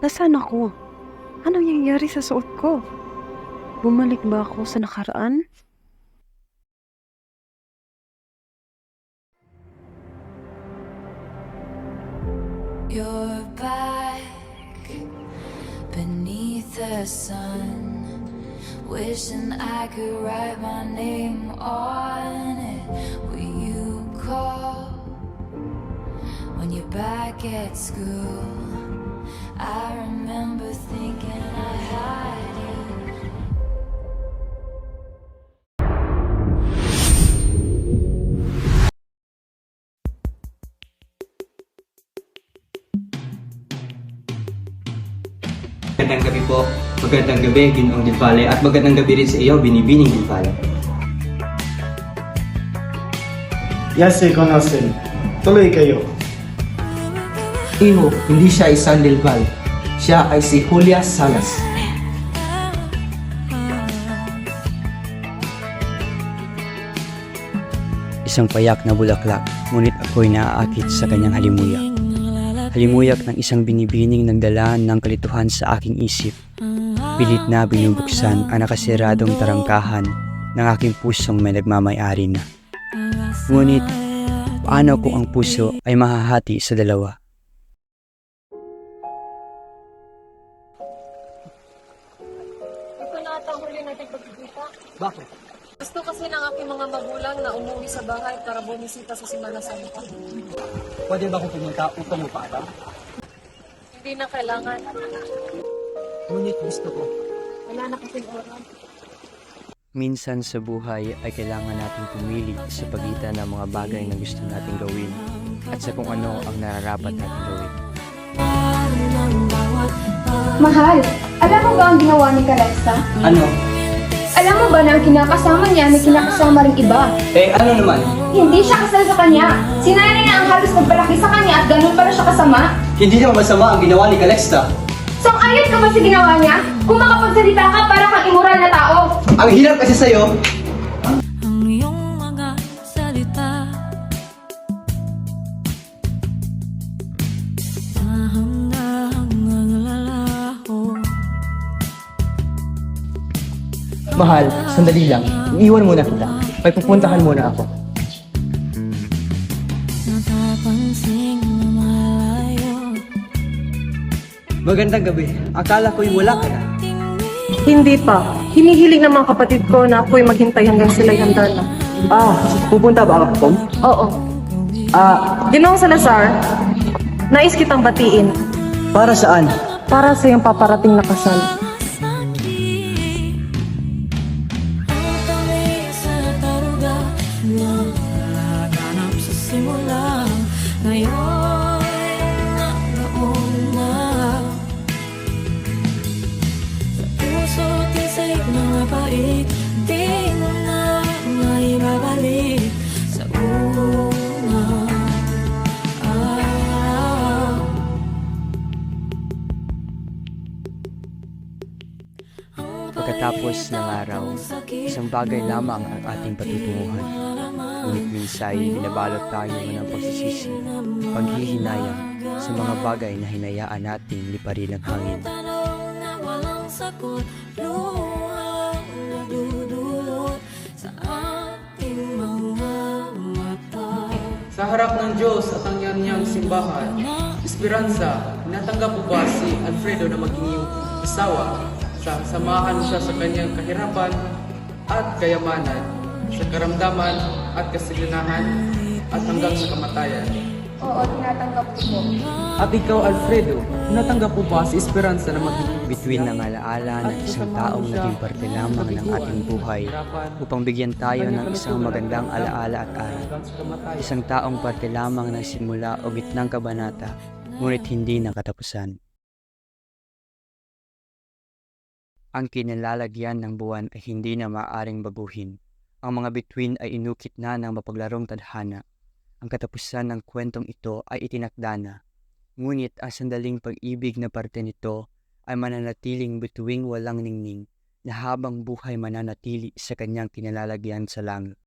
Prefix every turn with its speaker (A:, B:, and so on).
A: Nasaan ako? Anong nangyayari sa suot ko? Bumalik ba ako sa nakaraan?
B: You're back beneath the sun, wishing I could write my name on it. Will you call when you're back at school? I remember thinking I had you.
C: Magandang gabi po. Magandang gabi, Ginoong Dilvale. At magandang gabi rin sa iyo, Binibining Dilvale.
D: Yes, Konosen. Tuloy kayo.
C: Iho, hindi siya isang Dilval. Siya ay si Julia Salas. Isang payak na bulaklak, ngunit ako'y naaakit sa kanyang halimuyak. Halimuyak ng isang binibining nagdala ng kalituhan sa aking isip. Pilit na binubuksan ang nakasiradong tarangkahan ng aking pusong may nagmamay-ari na. Ngunit, paano kung ang puso ay mahahati sa dalawa?
E: Ito na ata ang huli natin pagkikita.
C: Bakit?
E: Gusto kasi ng aking mga magulang na umuwi sa bahay para bumisita sa Semana Santa.
C: Pwede ba kung pumunta upang mapaalam?
E: Hindi na kailangan.
C: Ngunit gusto ko.
E: Wala na kasing oras.
F: Minsan sa buhay ay kailangan nating pumili sa pagitan ng mga bagay na gusto nating gawin at sa kung ano ang nararapat nating gawin.
G: Mahal, alam mo ba ang ginawa ni Calexa?
C: Ano?
G: Alam mo ba na ang kinakasama niya may kinakasama ring iba?
C: Ano naman?
G: Hindi siya kasal sa kanya. Si nanay na ang halos nagpalaki sa kanya at ganun pala siya kasama.
C: Hindi naman masama ang ginawa ni Calexta.
G: Sang-ayon ka ba sa ginawa niya? Kung makapagsalita ka para kang immoral na tao.
C: Ang hirap kasi sa'yo.
B: Ang iyong mga salita, dahan-dahang naglalaho.
C: Mahal, sandali lang. Iiwan muna kita. May pupuntahan muna ako.
B: Napapansing malayo.
C: Magandang gabi. Akala ko'y wala ka na.
E: Hindi pa. Hinihiling ng mga kapatid ko na ako'y maghintay hanggang sila'y handa na.
C: Pupunta ba ako?
E: Oo. Ginoong Salazar, nais kitang batiin
C: Para saan?
E: para sa iyong paparating na kasal.
B: Ang tamis sa taruga na naganap sa simula. Ngayon nauna sa puso't isip mga pait. Di mo na maibabalik sa una.
F: Pagkatapos ng araw, isang bagay lamang ang ating patutunguhan. Ngunit minsay binabalot tayo ng pagsisisi, paghihinayang sa mga bagay na hinayaan nating liparin ng hangin.
B: Tanong na walang sagot, luhang nagdudulot sa ating mga mata.
H: Sa harap ng Diyos at ang niyang simbahan, Esperanza, natanggap po ba si Alfredo na maging iyong asawa? Samahan siya sa kanyang kahirapan at kayamanan, sa karamdaman at kasiganahan, at hanggang sa kamatayan.
G: Oo, tinatanggap ko po.
H: At ikaw, Alfredo, natanggap po ba si Esperanza na maging
F: Bituin ng alaala ng isang taong naging parte lamang ng ating buhay upang bigyan tayo ng isang magandang alaala at aral. Isang taong parte lamang ng simula o gitnang kabanata, ngunit hindi ng katapusan. Ang kinalalagyan ng buwan ay hindi na maaaring baguhin. Ang mga bituin ay inukit na ng mapaglarong tadhana. Ang katapusan ng kwentong ito ay itinakda na. Ngunit ang sandaling pag-ibig na parte nito ay mananatiling bituing walang ningning na habang buhay mananatili sa kanyang kinalalagyan sa langit.